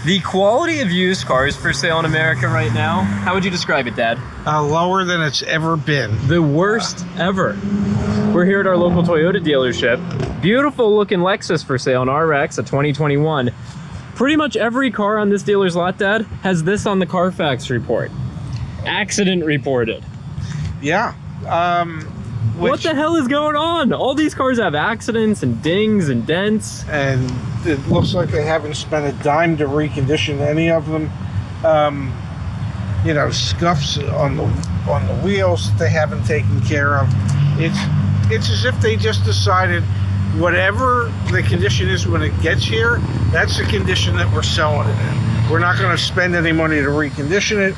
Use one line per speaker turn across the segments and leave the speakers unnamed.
The quality of used cars for sale in America right now, how would you describe it, Dad?
Lower than it's ever been.
The worst ever. We're here at our local Toyota dealership. Beautiful looking Lexus for sale, an RX, a 2021. Pretty much every car on this dealer's lot, Dad, has this on the Carfax report. Accident reported.
Yeah.
What the hell is going on? All these cars have accidents and dings and dents.
And it looks like they haven't spent a dime to recondition any of them. You know, scuffs on the wheels that they haven't taken care of. It's as if they just decided whatever the condition is when it gets here, that's the condition that we're selling it in. We're not going to spend any money to recondition it.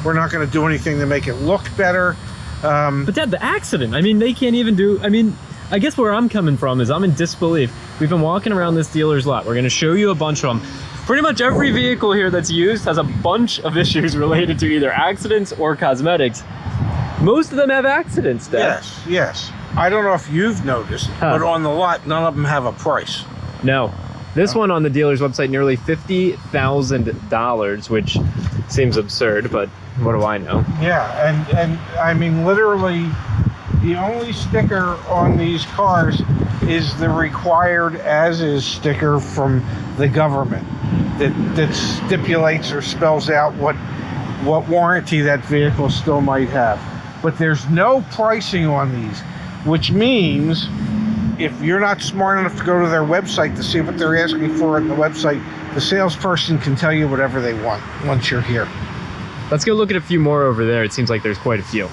We're not going to do anything to make it look better.
But Dad, the accident, I mean, they can't even do, I guess where I'm coming from is I'm in disbelief. We've been walking around this dealer's lot. We're gonna show you a bunch of them. Pretty much every vehicle here that's used has a bunch of issues related to either accidents or cosmetics. Most of them have accidents, Dad.
Yes. I don't know if you've noticed, but on the lot, none of them have a price.
No. This one on the dealer's website, nearly $50,000, which seems absurd, but what do I know?
Yeah, and I mean, literally, the only sticker on these cars is the required as-is sticker from the government that stipulates or spells out what warranty that vehicle still might have. But there's no pricing on these, which means if you're not smart enough to go to their website to see what they're asking for on the website, the salesperson can tell you whatever they want once you're here.
Let's go look at a few more over there. It seems like there's quite a few.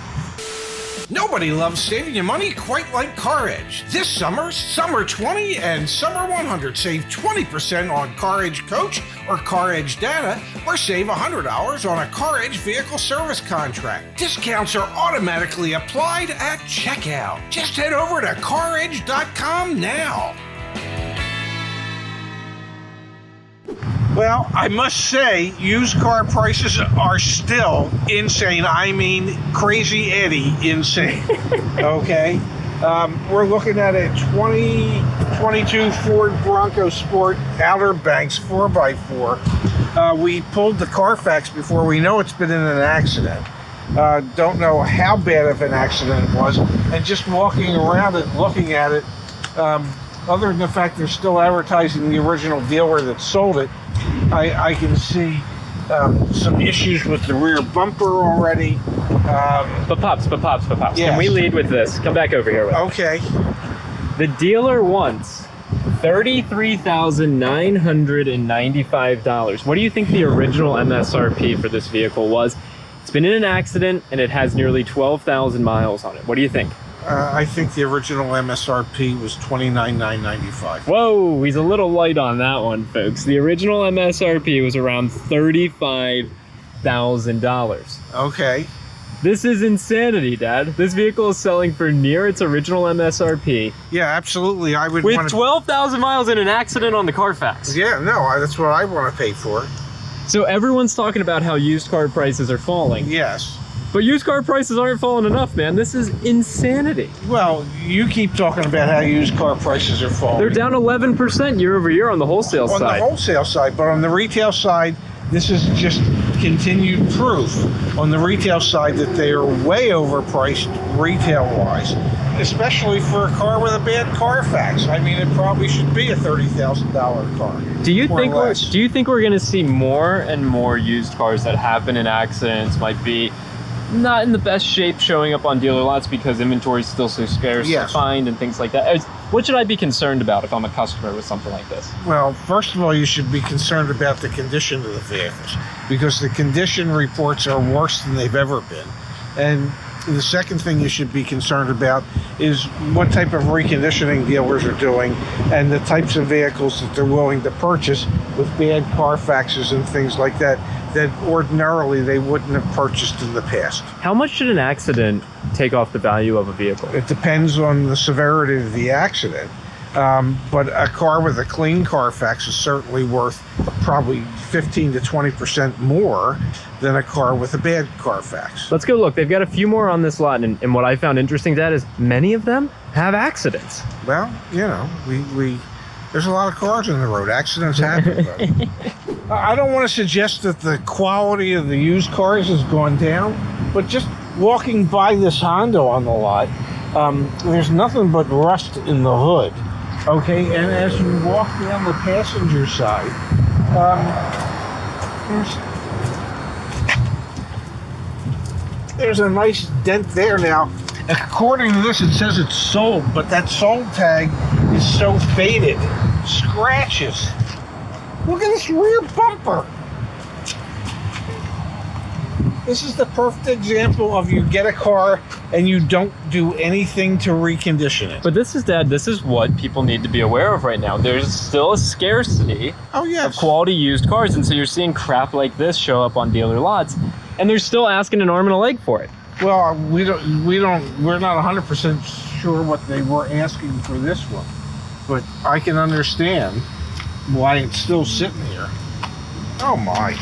Nobody loves saving you money quite like CarEdge. This summer, Summer 20 and Summer 100 save 20% on CarEdge Coach or CarEdge Data, or save $100 on a CarEdge vehicle service contract. Discounts are automatically applied at checkout. Just head over to CarEdge.com now.
Well, I must say, used car prices are still insane. I mean, crazy Eddie insane. Okay? We're looking at a 2022 Ford Bronco Sport Outer Banks 4x4. We pulled the Carfax before. We know it's been in an accident. Don't know how bad of an accident it was. And just walking around it, looking at it, other than the fact they're still advertising the original dealer that sold it, I can see some issues with the rear bumper already.
But Pops.
Yes.
Can we lead with this? Come back over here with me.
Okay.
The dealer wants $33,995. What do you think the original MSRP for this vehicle was? It's been in an accident and it has nearly 12,000 miles on it. What do you think?
I think the original MSRP was $29,995.
Whoa, he's a little light on that one, folks. The original MSRP was around $35,000.
Okay.
This is insanity, Dad. This vehicle is selling for near its original MSRP.
Yeah, absolutely. I would
with 12,000 miles in an accident on the Carfax.
Yeah, no, that's what I want to pay for.
So everyone's talking about how used car prices are falling.
Yes.
But used car prices aren't falling enough, man. This is insanity.
Well, you keep talking about how used car prices are falling.
They're down 11% year over year on the wholesale side.
On the wholesale side, but on the retail side, this is just continued proof on the retail side that they are way overpriced retail-wise, especially for a car with a bad Carfax. I mean, it probably should be a $30,000 car.
Do you think we're going to see more and more used cars that happen in accidents, might be not in the best shape showing up on dealer lots because inventory is still so scarce to find and things like that? What should I be concerned about if I'm a customer with something like this?
Well, first of all, you should be concerned about the condition of the vehicles because the condition reports are worse than they've ever been. And the second thing you should be concerned about is what type of reconditioning dealers are doing and the types of vehicles that they're willing to purchase with bad Carfaxes and things like that ordinarily they wouldn't have purchased in the past.
How much should an accident take off the value of a vehicle?
It depends on the severity of the accident. But a car with a clean Carfax is certainly worth probably 15 to 20% more than a car with a bad Carfax.
Let's go look. They've got a few more on this lot, and what I found interesting, Dad, is many of them have accidents.
Well, you know, there's a lot of cars on the road. Accidents happen. I don't want to suggest that the quality of the used cars has gone down, but just walking by this Honda on the lot, there's nothing but rust in the hood. Okay, and as you walk down the passenger side, there's a nice dent there. Now, according to this, it says it's sold, but that sold tag is so faded. Scratches. Look at this rear bumper. This is the perfect example of you get a car and you don't do anything to recondition it.
But this is, Dad, this is what people need to be aware of right now. There's still a scarcity of quality used cars, and so you're seeing crap like this show up on dealer lots, and they're still asking an arm and a leg for it.
Well, we're not 100% sure what they were asking for this one, but I can understand why it's still sitting here. Oh my,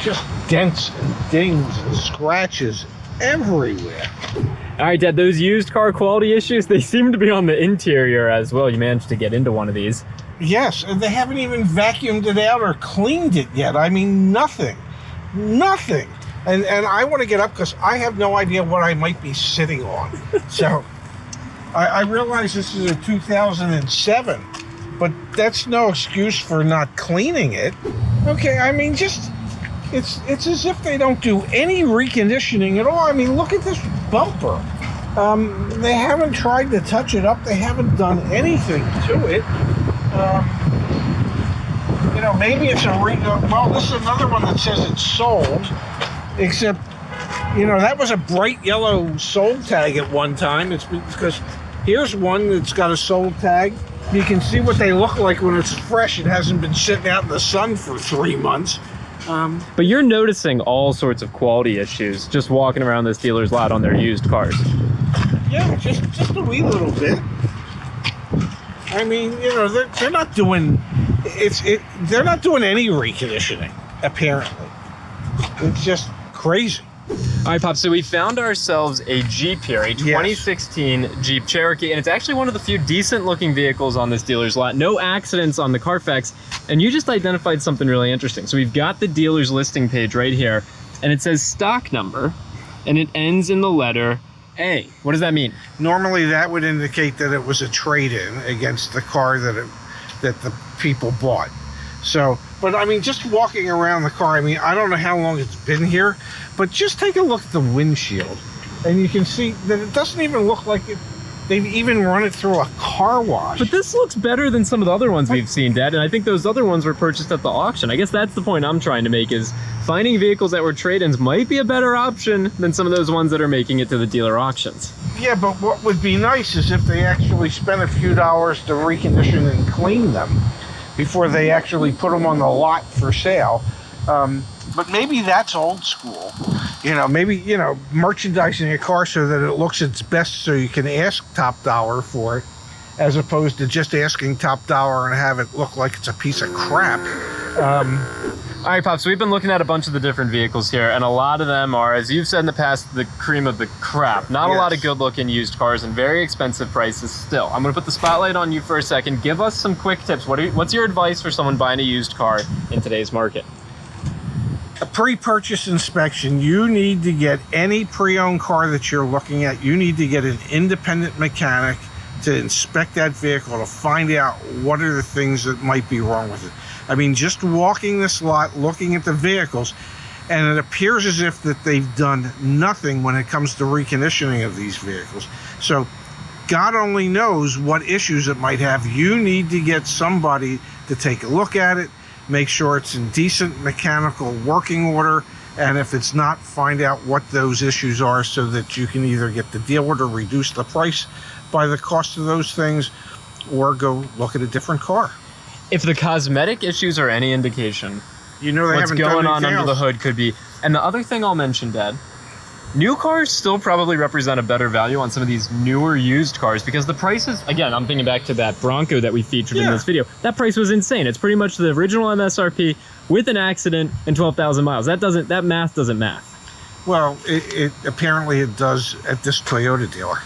just dents and dings and scratches everywhere.
All right, Dad, those used car quality issues, they seem to be on the interior as well. You managed to get into one of these.
Yes, and they haven't even vacuumed it out or cleaned it yet. I mean, nothing. And I want to get up because I have no idea what I might be sitting on. So I realize this is a 2007, but that's no excuse for not cleaning it. Okay, I mean, just it's as if they don't do any reconditioning at all. I mean, look at this bumper. They haven't tried to touch it up. They haven't done anything to it. You know, maybe it's well, this is another one that says it's sold, except, you know, that was a bright yellow sold tag at one time. It's because here's one that's got a sold tag. You can see what they look like when it's fresh. It hasn't been sitting out in the sun for 3 months.
But you're noticing all sorts of quality issues just walking around this dealer's lot on their used cars.
Yeah, just a wee little bit. I mean, you know, they're not doing they're not doing any reconditioning, apparently. It's just crazy.
All right, Pop, so we found ourselves a Jeep here, a 2016 Jeep Cherokee, and it's actually one of the few decent looking vehicles on this dealer's lot. No accidents on the Carfax, and you just identified something really interesting. So we've got the dealer's listing page right here, and it says stock number, and it ends in the letter A. What does that mean?
Normally that would indicate that it was a trade-in against the car that the people bought. So, but I mean, just walking around the car, I mean, I don't know how long it's been here, but just take a look at the windshield, and you can see that it doesn't even look like they've even run it through a car wash.
But this looks better than some of the other ones we've seen, Dad, and I think those other ones were purchased at the auction. I guess that's the point I'm trying to make, is finding vehicles that were trade-ins might be a better option than some of those ones that are making it to the dealer auctions.
Yeah, but what would be nice is if they actually spent a few dollars to recondition and clean them before they actually put them on the lot for sale. But maybe that's old school. You know, maybe, you know, merchandising a car so that it looks its best so you can ask top dollar for it, as opposed to just asking top dollar and have it look like it's a piece of crap.
All right, Pop, so we've been looking at a bunch of the different vehicles here, and a lot of them are, as you've said in the past, the cream of the crap. Not a lot of good-looking used cars and very expensive prices still. I'm going to put the spotlight on you for a second. Give us some quick tips. What's your advice for someone buying a used car in today's market?
A pre-purchase inspection. You need to get any pre-owned car that you're looking at. You need to get an independent mechanic to inspect that vehicle to find out what are the things that might be wrong with it. I mean, just walking this lot, looking at the vehicles, and it appears as if that they've done nothing when it comes to reconditioning of these vehicles. So God only knows what issues it might have. You need to get somebody to take a look at it, make sure it's in decent mechanical working order, and if it's not, find out what those issues are so that you can either get the dealer to reduce the price by the cost of those things or go look at a different car.
If the cosmetic issues are any indication,
you know,
what's going on under the hood could be. And the other thing I'll mention, Dad, new cars still probably represent a better value on some of these newer used cars, because the prices, again, I'm thinking back to that Bronco that we featured in this video. That price was insane. It's pretty much the original MSRP with an accident and 12,000 miles. That math doesn't math.
Well, it apparently it does at this Toyota dealer.